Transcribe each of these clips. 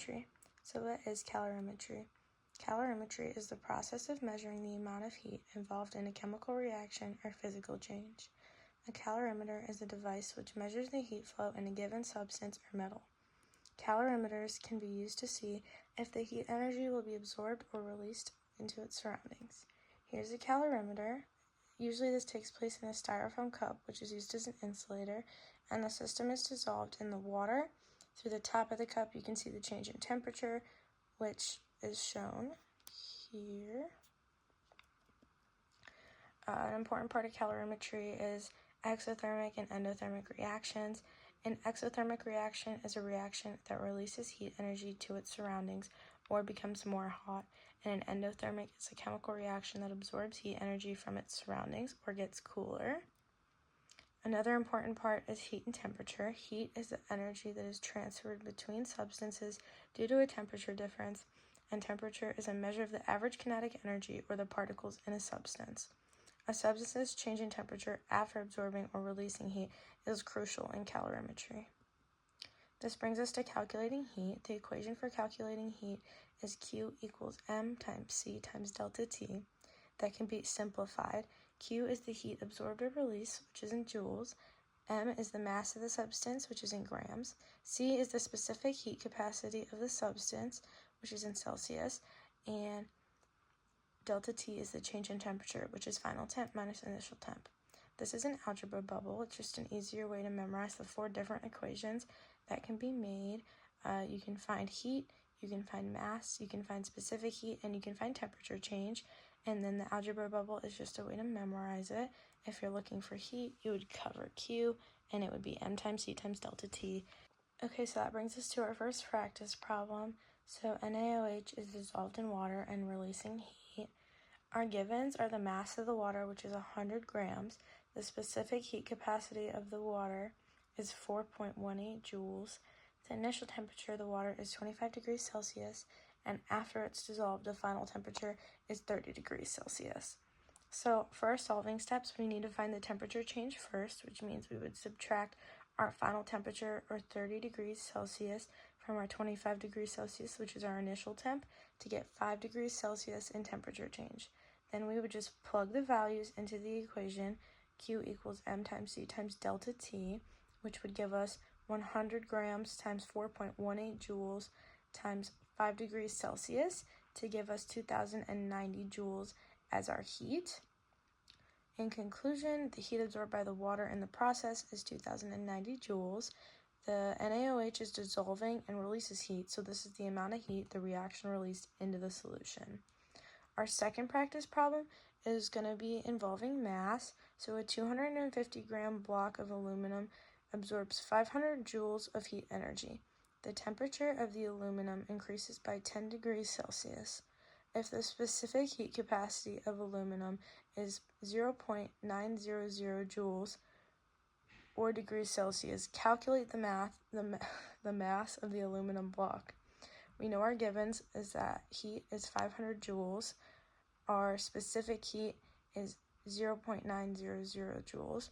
Calorimetry. So what is calorimetry? Calorimetry is the process of measuring the amount of heat involved in a chemical reaction or physical change. A calorimeter is a device which measures the heat flow in a given substance or metal. Calorimeters can be used to see if the heat energy will be absorbed or released into its surroundings. Here's a calorimeter. Usually this takes place in a styrofoam cup, which is used as an insulator, and the system is dissolved in the water. Through the top of the cup, you can see the change in temperature, which is shown here. An important part of calorimetry is exothermic and endothermic reactions. An exothermic reaction is a reaction that releases heat energy to its surroundings or becomes more hot, and an endothermic is a chemical reaction that absorbs heat energy from its surroundings or gets cooler. Another important part is heat and temperature. Heat is the energy that is transferred between substances due to a temperature difference, and temperature is a measure of the average kinetic energy or the particles in a substance. A substance's change in temperature after absorbing or releasing heat is crucial in calorimetry. This brings us to calculating heat. The equation for calculating heat is Q equals M times C times delta T. That can be simplified. Q is the heat absorbed or released, which is in joules. M is the mass of the substance, which is in grams. C is the specific heat capacity of the substance, which is in Celsius. And delta T is the change in temperature, which is final temp minus initial temp. This is an algebra bubble. It's just an easier way to memorize the 4 different equations that can be made. You can find heat, you can find mass, you can find specific heat, and you can find temperature change. And then the algebra bubble is just a way to memorize it. If you're looking for heat, you would cover Q, and it would be M times C times delta T. Okay, so that brings us to our first practice problem. So NaOH is dissolved in water and releasing heat. Our givens are the mass of the water, which is 100 grams. The specific heat capacity of the water is 4.18 joules. The initial temperature of the water is 25 degrees Celsius, and after it's dissolved, the final temperature is 30 degrees Celsius. So for our solving steps, we need to find the temperature change first, which means we would subtract our final temperature, or 30 degrees Celsius, from our 25 degrees Celsius, which is our initial temp, to get 5 degrees Celsius in temperature change. Then we would just plug the values into the equation, Q equals M times C times delta T, which would give us 100 grams times 4.18 joules times 5 degrees Celsius to give us 2090 joules as our heat. In conclusion, the heat absorbed by the water in the process is 2090 joules. The NaOH is dissolving and releases heat, so this is the amount of heat the reaction released into the solution. Our second practice problem is going to be involving mass. So a 250 gram block of aluminum absorbs 500 joules of heat energy. The temperature of the aluminum increases by 10 degrees Celsius. If the specific heat capacity of aluminum is 0.900 joules or degrees Celsius, calculate the mass of the aluminum block. We know our givens is that heat is 500 joules, our specific heat is 0.900 joules,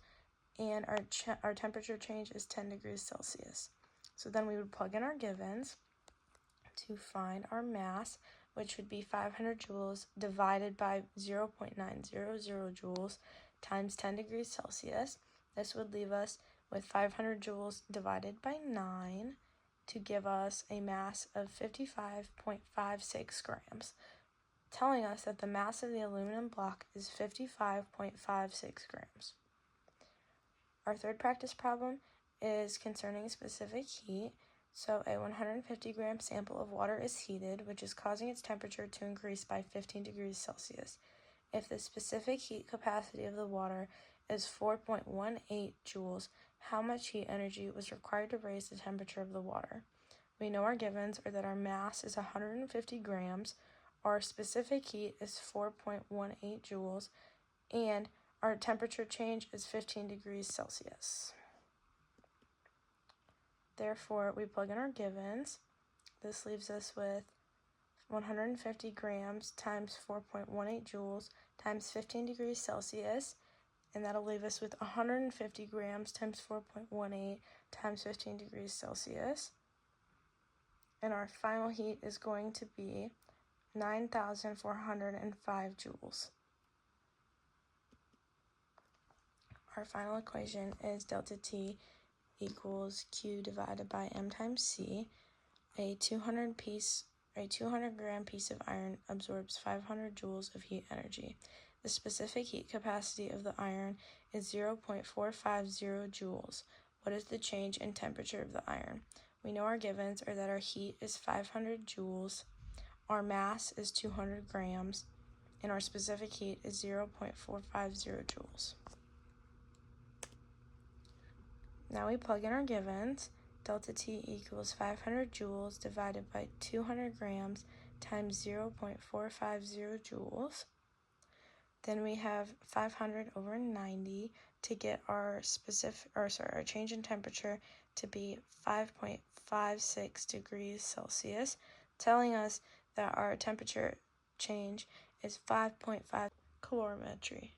and our temperature change is 10 degrees Celsius. So then we would plug in our givens to find our mass, which would be 500 joules divided by 0.900 joules times 10 degrees Celsius. This would leave us with 500 joules divided by 9 to give us a mass of 55.56 grams, telling us that the mass of the aluminum block is 55.56 grams. Our third practice problem is concerning specific heat. So a 150 gram sample of water is heated, which is causing its temperature to increase by 15 degrees Celsius. If the specific heat capacity of the water is 4.18 joules, how much heat energy was required to raise the temperature of the water? We know our givens are that our mass is 150 grams, our specific heat is 4.18 joules, and our temperature change is 15 degrees Celsius. Therefore, we plug in our givens. This leaves us with 150 grams times 4.18 joules times 15 degrees Celsius, and that'll leave us with 150 grams times 4.18 times 15 degrees Celsius. and our final heat is going to be 9,405 joules. Our final equation is delta T equals Q divided by M times C. A 200 gram piece of iron absorbs 500 joules of heat energy. The specific heat capacity of the iron is 0.450 joules. What is the change in temperature of the iron? We know our givens are that our heat is 500 joules, our mass is 200 grams, and our specific heat is 0.450 joules. Now we plug in our givens. Delta T equals 500 joules divided by 200 grams times 0.450 joules. Then we have 500 over 90 to get our our change in temperature to be 5.56 degrees Celsius, telling us that our temperature change is 5.5 calorimetry.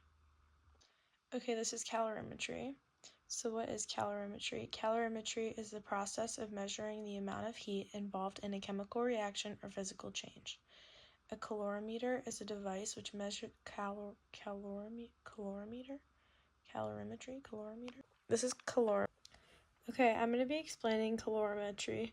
Okay, this is calorimetry. So what is calorimetry? Calorimetry is the process of measuring the amount of heat involved in a chemical reaction or physical change. A calorimeter is a device which measures calorimetry. This is Okay, I'm going to be explaining calorimetry.